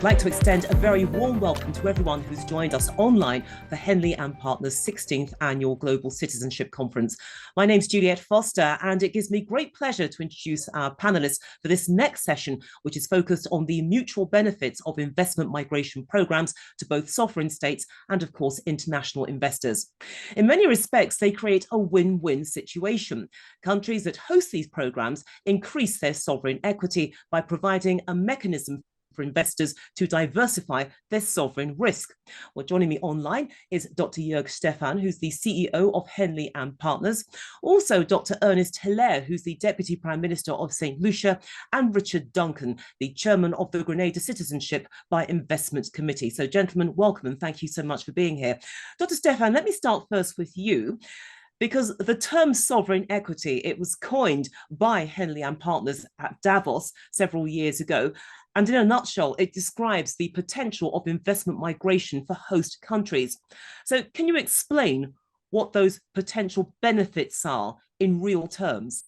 I'd like to extend a very warm welcome to everyone who's joined us online for Henley and Partners' 16th Annual Global Citizenship Conference. My name's Juliet Foster, and it gives me great pleasure to introduce our panelists for this next session, which is focused on the mutual benefits of investment migration programs to both sovereign states and, of course, international investors. In many respects, they create a win-win situation. Countries that host these programs increase their sovereign equity by providing a mechanism for investors to diversify their sovereign risk. Well, joining me online is Dr. Juerg Steffen, who's the CEO of Henley and Partners. Also, Dr. Ernest Hilaire, who's the Deputy Prime Minister of St. Lucia, and Richard Duncan, the Chairman of the Grenada Citizenship by Investment Committee. So, gentlemen, welcome and thank you so much for being here. Dr. Steffen, let me start first with you, because the term sovereign equity, it was coined by Henley and Partners at Davos several years ago. And in a nutshell, it describes the potential of investment migration for host countries. So can you explain what those potential benefits are in real terms?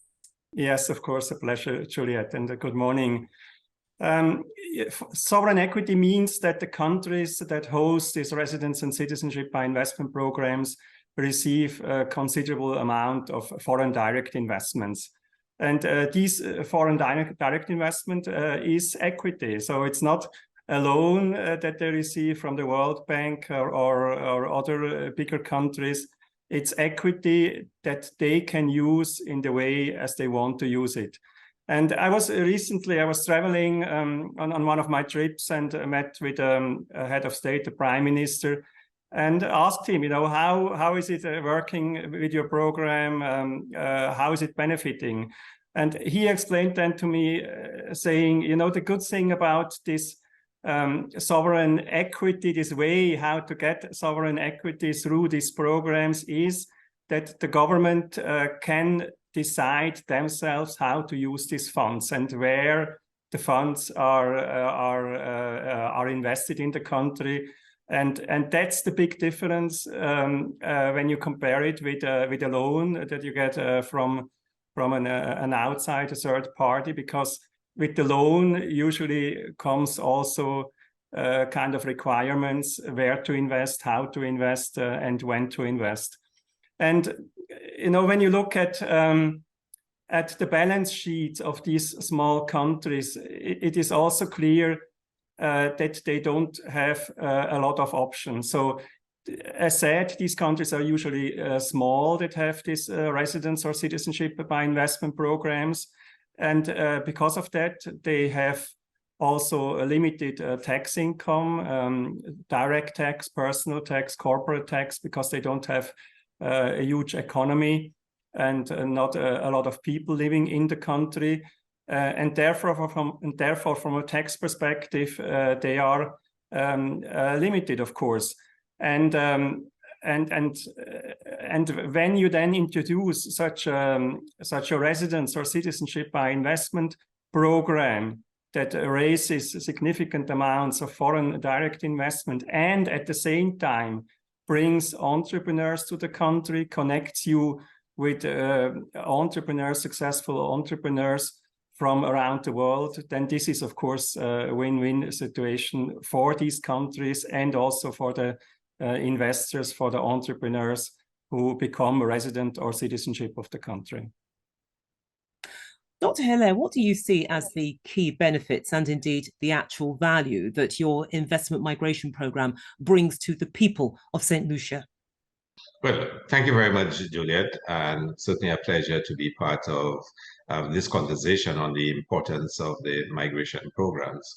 Yes, of course, a pleasure, Juliet, and good morning. Sovereign equity means that the countries that host these residence and citizenship by investment programs receive a considerable amount of foreign direct investments. And these foreign direct investment is equity. So it's not a loan that they receive from the World Bank or other bigger countries. It's equity that they can use in the way as they want to use it. And I was traveling on one of my trips and met with a head of state, the prime minister, and asked him, how is it working with your program? How is it benefiting? And he explained then to me, saying, the good thing about this sovereign equity, this way how to get sovereign equity through these programs is that the government can decide themselves how to use these funds and where the funds are invested in the country. And that's the big difference when you compare it with a loan that you get from an outside, a third party, because with the loan usually comes also kind of requirements where to invest, how to invest, and when to invest. And when you look at the balance sheet of these small countries, it is also clear that they don't have a lot of options. So as said, these countries are usually small that have this residence or citizenship by investment programs. And because of that, they have also a limited tax income, direct tax, personal tax, corporate tax, because they don't have a huge economy and not a lot of people living in the country. And therefore, from a tax perspective, they are limited, of course. And when you then introduce such a residence or citizenship by investment program that raises significant amounts of foreign direct investment and at the same time brings entrepreneurs to the country, connects you with successful entrepreneurs from around the world, then this is, of course, a win-win situation for these countries and also for the investors, for the entrepreneurs who become a resident or citizenship of the country. Dr. Hilaire, what do you see as the key benefits and indeed the actual value that your investment migration program brings to the people of St. Lucia? Well, thank you very much, Juliet, and certainly a pleasure to be part of this conversation on the importance of the migration programs.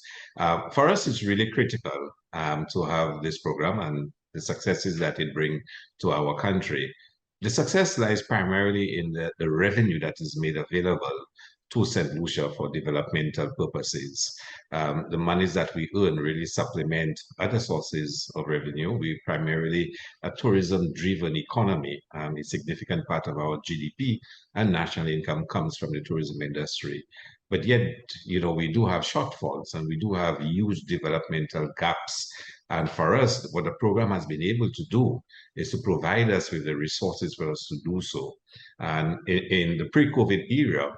For us, it's really critical to have this program and the successes that it brings to our country. The success lies primarily in the revenue that is made available to St. Lucia for developmental purposes. The monies that we earn really supplement other sources of revenue. We primarily a tourism-driven economy. A significant part of our GDP and national income comes from the tourism industry. But yet, we do have shortfalls and we do have huge developmental gaps. And for us, what the program has been able to do is to provide us with the resources for us to do so. And in the pre-COVID era,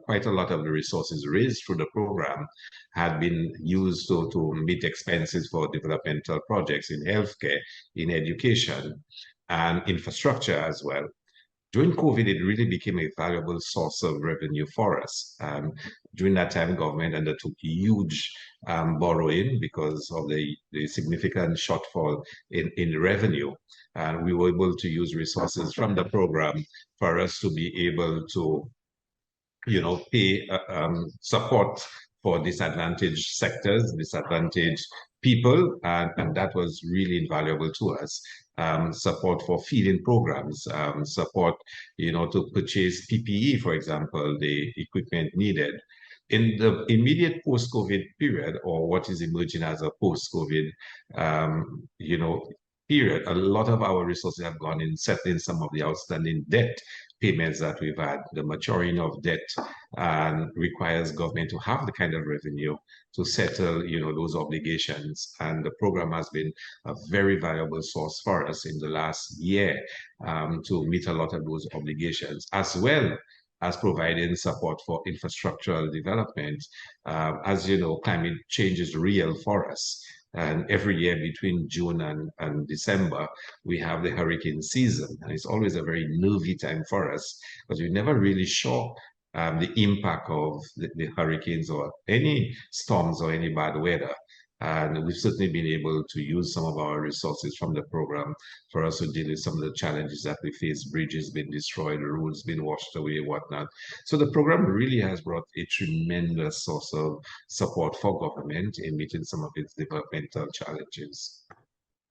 quite a lot of the resources raised through the program had been used to meet expenses for developmental projects in healthcare, in education, and infrastructure as well. During COVID, it really became a valuable source of revenue for us. During that time, government undertook huge borrowing because of the significant shortfall in revenue. And we were able to use resources from the program for us to be able to, pay support for disadvantaged sectors, disadvantaged people, and that was really invaluable to us. Support for feeding programs, support, to purchase PPE, for example, the equipment needed. In the immediate post-COVID period, or what is emerging as a post-COVID, period, a lot of our resources have gone in settling some of the outstanding debt payments that we've had. The maturing of debt requires government to have the kind of revenue to settle, those obligations. And the program has been a very valuable source for us in the last year to meet a lot of those obligations, as well as providing support for infrastructural development. As you know, climate change is real for us. And every year between June and December, we have the hurricane season. And it's always a very nervy time for us because we're never really sure the impact of the hurricanes or any storms or any bad weather. And we've certainly been able to use some of our resources from the program for us to deal with some of the challenges that we face, bridges being destroyed, roads being washed away, whatnot. So the program really has brought a tremendous source of support for government in meeting some of its developmental challenges.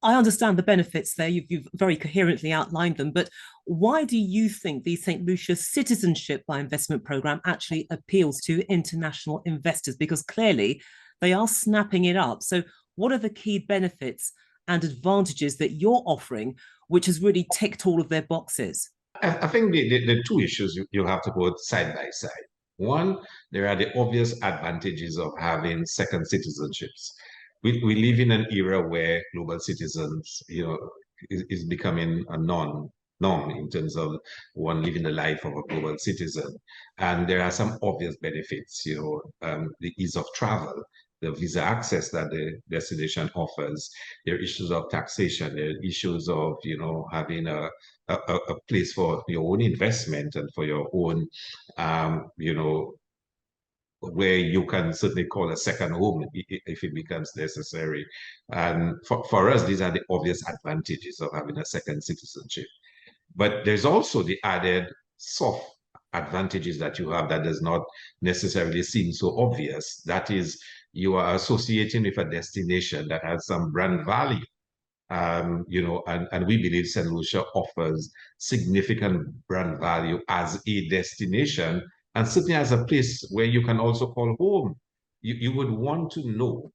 I understand the benefits there. You've very coherently outlined them, but why do you think the St. Lucia Citizenship by Investment Programme actually appeals to international investors? Because clearly they are snapping it up. So what are the key benefits and advantages that you're offering, which has really ticked all of their boxes? I think the two issues you have to put side by side. One, there are the obvious advantages of having second citizenships. We live in an era where global citizens, is becoming a norm in terms of one living the life of a global citizen. And there are some obvious benefits, the ease of travel, the visa access that the destination offers. There are issues of taxation, there are issues of, having a place for your own investment and for your own, where you can certainly call a second home if it becomes necessary. And for us, these are the obvious advantages of having a second citizenship. But there's also the added soft advantages that you have that does not necessarily seem so obvious. That is, you are associating with a destination that has some brand value. And we believe St. Lucia offers significant brand value as a destination and certainly as a place where you can also call home. You would want to know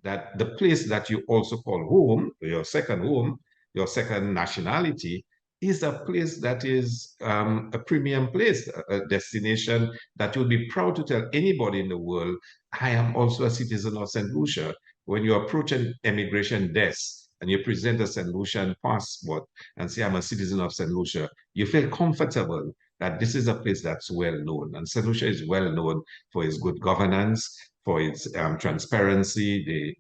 that the place that you also call home, your second home, your second nationality, is a place that is a premium place, a destination that you'll be proud to tell anybody in the world, I am also a citizen of St. Lucia. When you approach an immigration desk and you present a St. Lucian passport and say, I'm a citizen of St. Lucia, you feel comfortable that this is a place that's well known. And St. Lucia is well known for its good governance, for its transparency,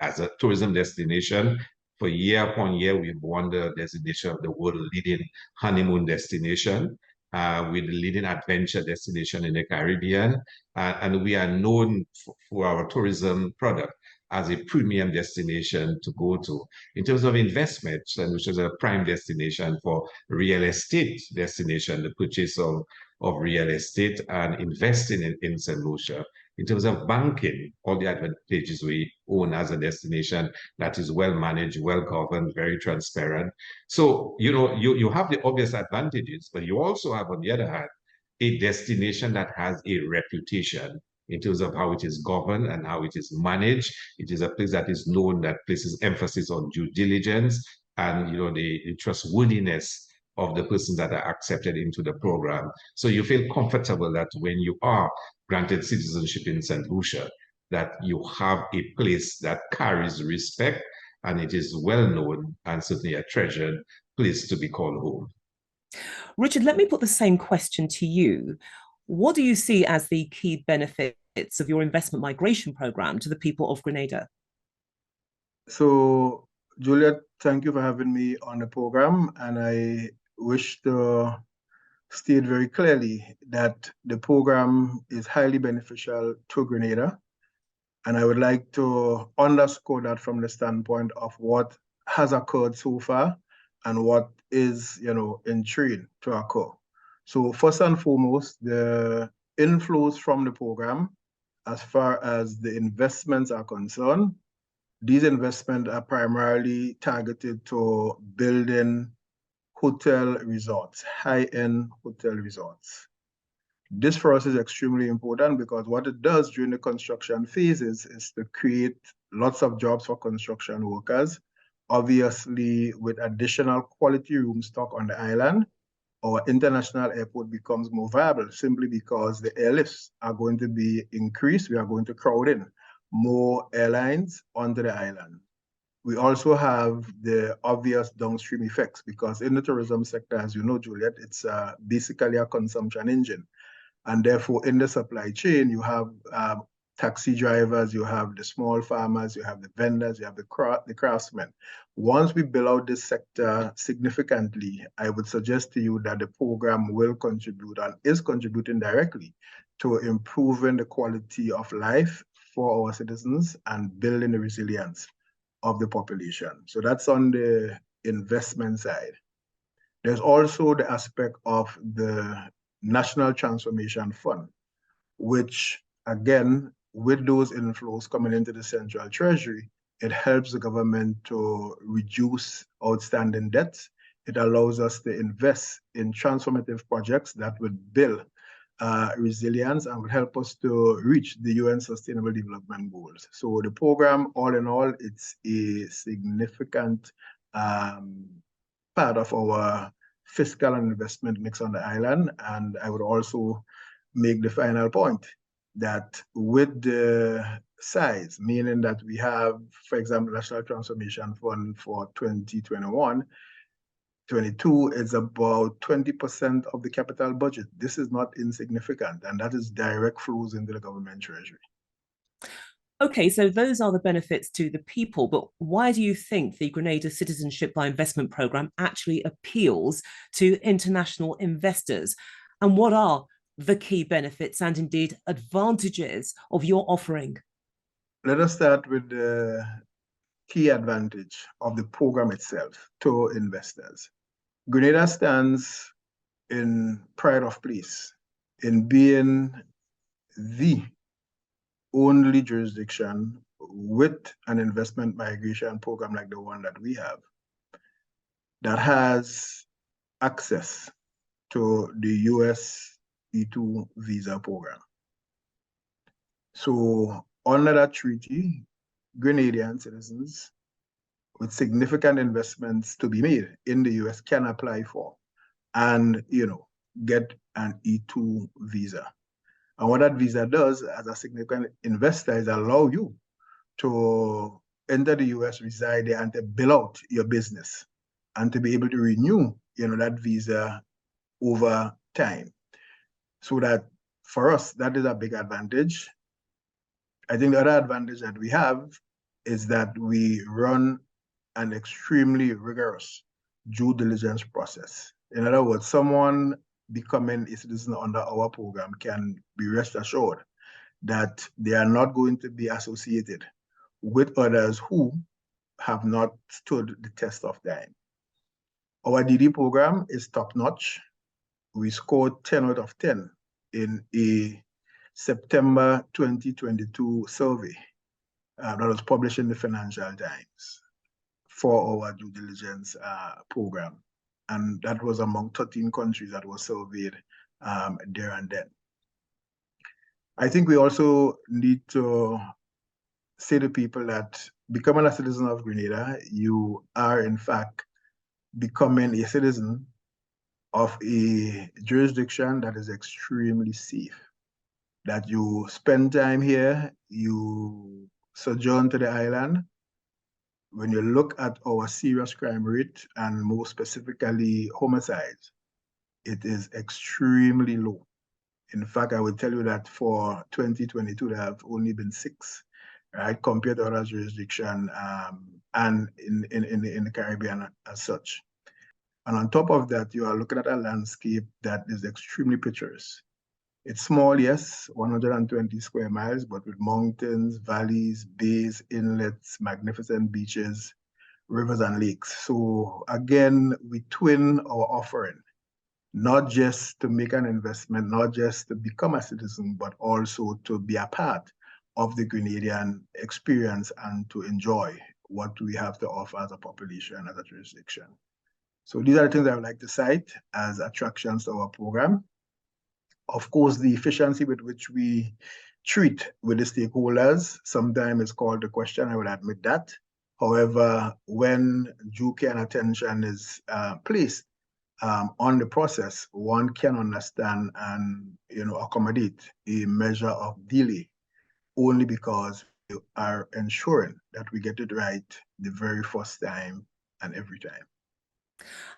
as a tourism destination. For year upon year, we've won the designation of the world leading honeymoon destination, with the leading adventure destination in the Caribbean. And we are known for our tourism product as a premium destination to go to. In terms of investment, which is a prime destination for real estate destination, the purchase of real estate and investing in St. Lucia. In terms of banking, all the advantages we own as a destination that is well managed, well governed, very transparent. So, you have the obvious advantages, but you also have, on the other hand, a destination that has a reputation in terms of how it is governed and how it is managed. It is a place that is known, that places emphasis on due diligence and, the trustworthiness of the persons that are accepted into the program. So you feel comfortable that when you are granted citizenship in St. Lucia, that you have a place that carries respect and it is well known and certainly a treasured place to be called home. Richard, let me put the same question to you. What do you see as the key benefits of your investment migration program to the people of Grenada? So, Juliet, thank you for having me on the program. And I wish to state very clearly that the program is highly beneficial to Grenada. And I would like to underscore that from the standpoint of what has occurred so far and what is, in train to occur. So first and foremost, the inflows from the program, as far as the investments are concerned, these investments are primarily targeted to building hotel resorts, high-end hotel resorts. This for us is extremely important because what it does during the construction phases is to create lots of jobs for construction workers. Obviously, with additional quality room stock on the island, our international airport becomes more viable simply because the airlifts are going to be increased. We are going to crowd in more airlines onto the island. We also have the obvious downstream effects because in the tourism sector, as you know, Juliet, it's basically a consumption engine. And therefore, in the supply chain, you have taxi drivers, you have the small farmers, you have the vendors, you have the craftsmen. Once we build out this sector significantly, I would suggest to you that the program will contribute and is contributing directly to improving the quality of life for our citizens and building the resilience of the population. So that's on the investment side. There's also the aspect of the National Transformation Fund, which again, with those inflows coming into the Central Treasury, it helps the government to reduce outstanding debts. It allows us to invest in transformative projects that would build resilience and will help us to reach the UN Sustainable Development Goals. So the program, all in all, it's a significant part of our fiscal and investment mix on the island. And I would also make the final point that with the size, meaning that we have, for example, National Transformation Fund for 2021, 22 is about 20% of the capital budget. This is not insignificant, and that is direct flows into the government treasury. Okay, so those are the benefits to the people, but why do you think the Grenada Citizenship by Investment Programme actually appeals to international investors? And what are the key benefits and indeed advantages of your offering? Let us start with the key advantage of the program itself to investors. Grenada stands in pride of place in being the only jurisdiction with an investment migration program like the one that we have that has access to the US E2 visa program. So under that treaty, Grenadian citizens with significant investments to be made in the US can apply for and get an E2 visa. And what that visa does as a significant investor is allow you to enter the US, reside there, and to build out your business and to be able to renew that visa over time. So that for us, that is a big advantage. I think the other advantage that we have is that we run an extremely rigorous due diligence process. In other words, someone becoming a citizen under our program can be rest assured that they are not going to be associated with others who have not stood the test of time. Our DD program is top-notch. We scored 10 out of 10 in a September 2022 survey that was published in the Financial Times for our due diligence program. And that was among 13 countries that were surveyed there and then. I think we also need to say to people that becoming a citizen of Grenada, you are in fact becoming a citizen of a jurisdiction that is extremely safe. That you spend time here, you sojourn to the island. When you look at our serious crime rate, and more specifically homicides, it is extremely low. In fact, I would tell you that for 2022, there have only been 6, right, compared to other jurisdictions and in the Caribbean as such. And on top of that, you are looking at a landscape that is extremely picturesque. It's small, yes, 120 square miles, but with mountains, valleys, bays, inlets, magnificent beaches, rivers, and lakes. So again, we twin our offering, not just to make an investment, not just to become a citizen, but also to be a part of the Grenadian experience and to enjoy what we have to offer as a population, as a jurisdiction. So these are the things I would like to cite as attractions to our program. Of course, the efficiency with which we treat with the stakeholders sometimes is called the question, I will admit that. However, when due care and attention is placed on the process, one can understand and accommodate a measure of delay only because we are ensuring that we get it right the very first time and every time.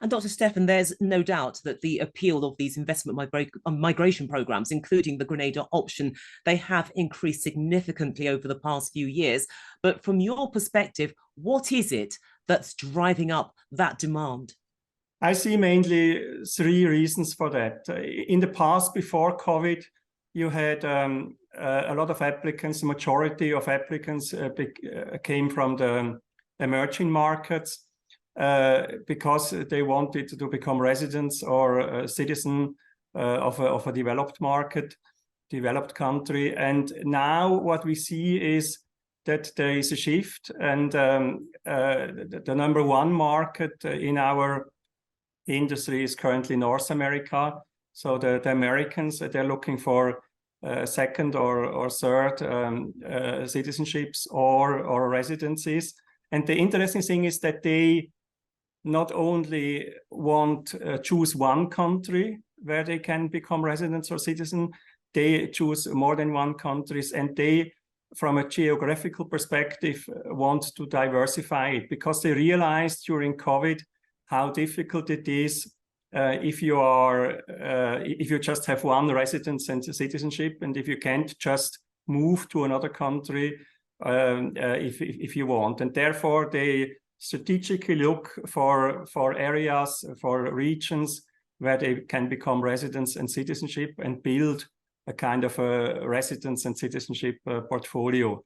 And Dr. Steffen, there's no doubt that the appeal of these investment migration programs, including the Grenada option, they have increased significantly over the past few years. But from your perspective, what is it that's driving up that demand? I see mainly 3 reasons for that. In the past, before COVID, you had a lot of applicants. The majority of applicants came from the emerging markets. Because they wanted to become residents or a citizen of a developed country. And now what we see is that there is a shift, and the number 1 market in our industry is currently North America. So the Americans, they're looking for second or third citizenships or residencies. And the interesting thing is that they not only want choose one country where they can become residents or citizens, they choose more than one countries, and they, from a geographical perspective, want to diversify it because they realized during COVID how difficult it is if you just have one residence and citizenship, and if you can't just move to another country if you want, and therefore they strategically look for areas, for regions where they can become residents and citizenship and build a kind of a residence and citizenship portfolio.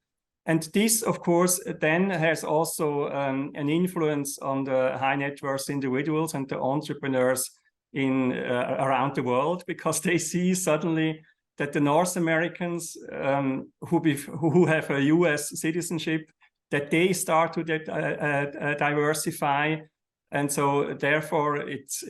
And this, of course, then has also an influence on the high net worth individuals and the entrepreneurs around the world, because they see suddenly that the North Americans who have a US citizenship, that they start to diversify, and so therefore it's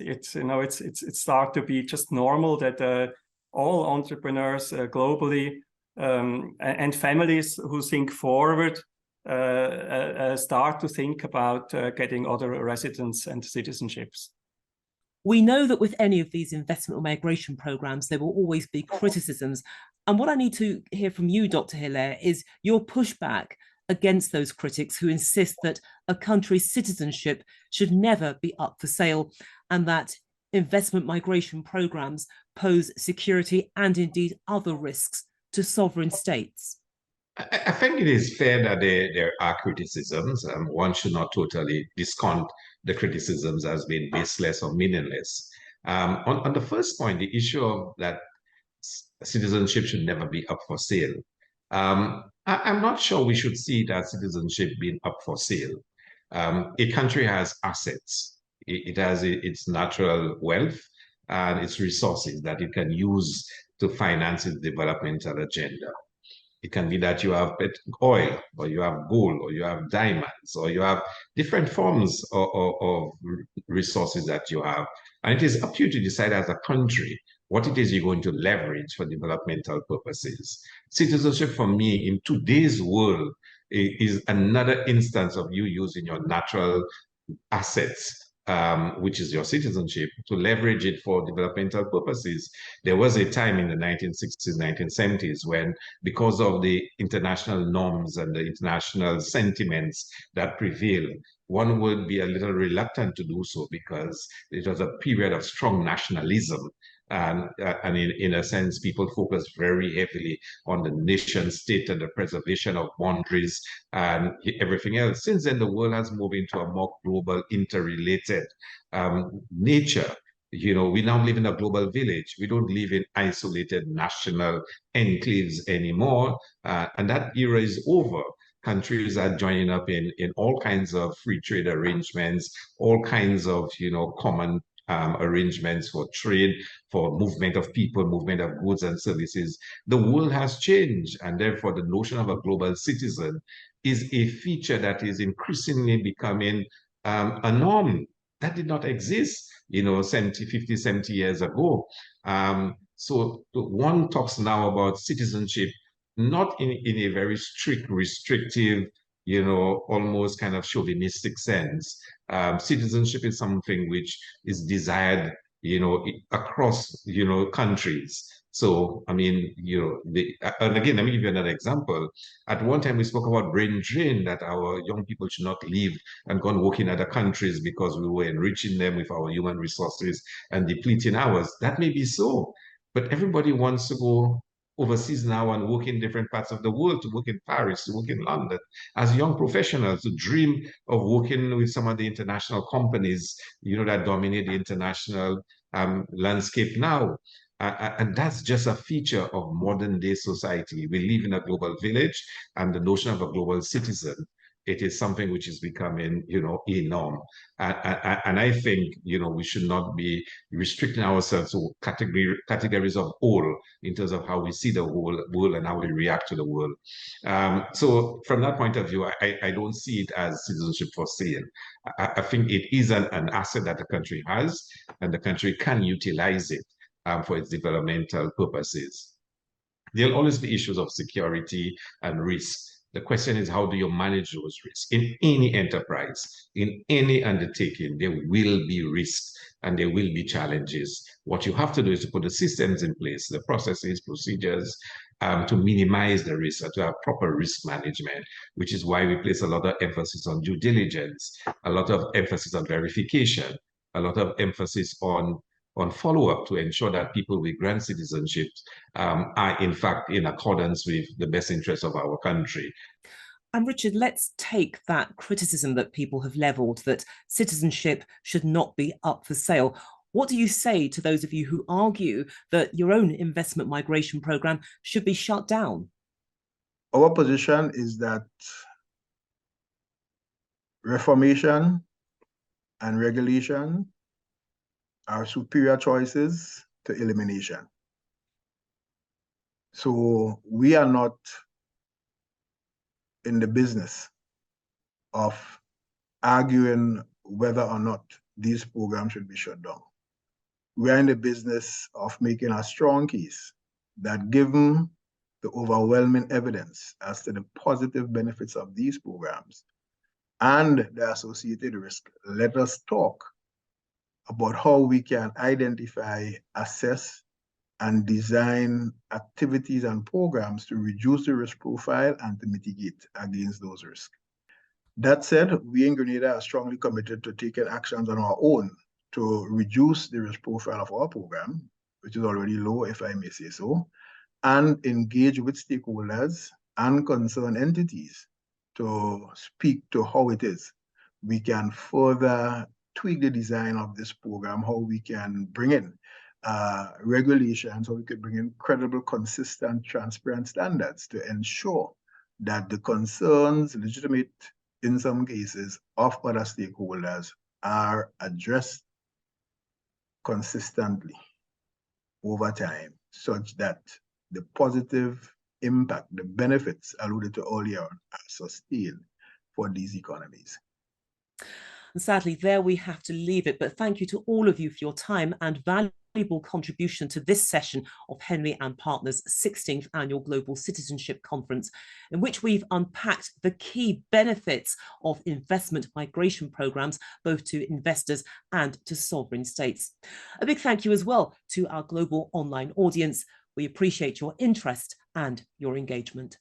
start to be just normal that all entrepreneurs globally and families who think forward start to think about getting other residence and citizenships. We know that with any of these investment or migration programs, there will always be criticisms. And what I need to hear from you, Dr. Hilaire, is your pushback against those critics who insist that a country's citizenship should never be up for sale, and that investment migration programs pose security and indeed other risks to sovereign states. I think it is fair that there are criticisms. One should not totally discount the criticisms as being baseless or meaningless. On the first point, the issue of that citizenship should never be up for sale. I'm not sure we should see that citizenship being up for sale. A country has assets. It has its natural wealth and its resources that it can use to finance its developmental agenda. It can be that you have oil, or you have gold, or you have diamonds, or you have different forms of resources that you have. And it is up to you to decide as a country what it is you're going to leverage for developmental purposes. Citizenship, for me, in today's world, is another instance of you using your natural assets, which is your citizenship, to leverage it for developmental purposes. There was a time in the 1960s, 1970s when, because of the international norms and the international sentiments that prevail, one would be a little reluctant to do so because it was a period of strong nationalism And in a sense, people focus very heavily on the nation state and the preservation of boundaries and everything else. Since then, the world has moved into a more global, interrelated nature. You know, we now live in a global village. We don't live in isolated national enclaves anymore. And that era is over. Countries are joining up in all kinds of free trade arrangements, all kinds of, you know, common arrangements for trade, for movement of people, movement of goods and services. The world has changed, and therefore the notion of a global citizen is a feature that is increasingly becoming a norm. That did not exist, you know, 50, 70 years ago. So one talks now about citizenship, not in a very strict, restrictive, you know, almost kind of chauvinistic sense. Citizenship is something which is desired, you know, across, you know, countries. So, I mean, you know, and again, let me give you another example. At one time, we spoke about brain drain, that our young people should not leave and go and work in other countries because we were enriching them with our human resources and depleting ours. That may be so, but everybody wants to go overseas now and work in different parts of the world, to work in Paris, to work in London, as young professionals, to dream of working with some of the international companies, you know, that dominate the international landscape now. And that's just a feature of modern day society. We live in a global village, and the notion of a global citizen, it is something which is becoming, you know, a norm. And I think, you know, we should not be restricting ourselves to categories of all in terms of how we see the whole world and how we react to the world. So from that point of view, I don't see it as citizenship for sale. I think it is an asset that the country has, and the country can utilize it for its developmental purposes. There'll always be issues of security and risk. The question is, how do you manage those risks? In any enterprise, in any undertaking, there will be risks and there will be challenges. What you have to do is to put the systems in place, the processes, procedures, to minimize the risk, to have proper risk management, which is why we place a lot of emphasis on due diligence, a lot of emphasis on verification, a lot of emphasis on follow-up to ensure that people with grant citizenship are in fact in accordance with the best interests of our country. And Richard, let's take that criticism that people have levelled, that citizenship should not be up for sale. What do you say to those of you who argue that your own investment migration programme should be shut down? Our position is that reformation and regulation are superior choices to elimination. So we are not in the business of arguing whether or not these programs should be shut down. We are in the business of making a strong case that, given the overwhelming evidence as to the positive benefits of these programs and the associated risk, let us talk about how we can identify, assess, and design activities and programs to reduce the risk profile and to mitigate against those risks. That said, we in Grenada are strongly committed to taking actions on our own to reduce the risk profile of our program, which is already low, if I may say so, and engage with stakeholders and concerned entities to speak to how it is we can further tweak the design of this program, how we can bring in regulations, how we could bring in credible, consistent, transparent standards to ensure that the concerns, legitimate in some cases, of other stakeholders are addressed consistently over time, such that the positive impact, the benefits alluded to earlier, are sustained for these economies. And sadly, there we have to leave it. But thank you to all of you for your time and valuable contribution to this session of Henley and Partners' 16th Annual Global Citizenship Conference, in which we've unpacked the key benefits of investment migration programs, both to investors and to sovereign states. A big thank you as well to our global online audience. We appreciate your interest and your engagement.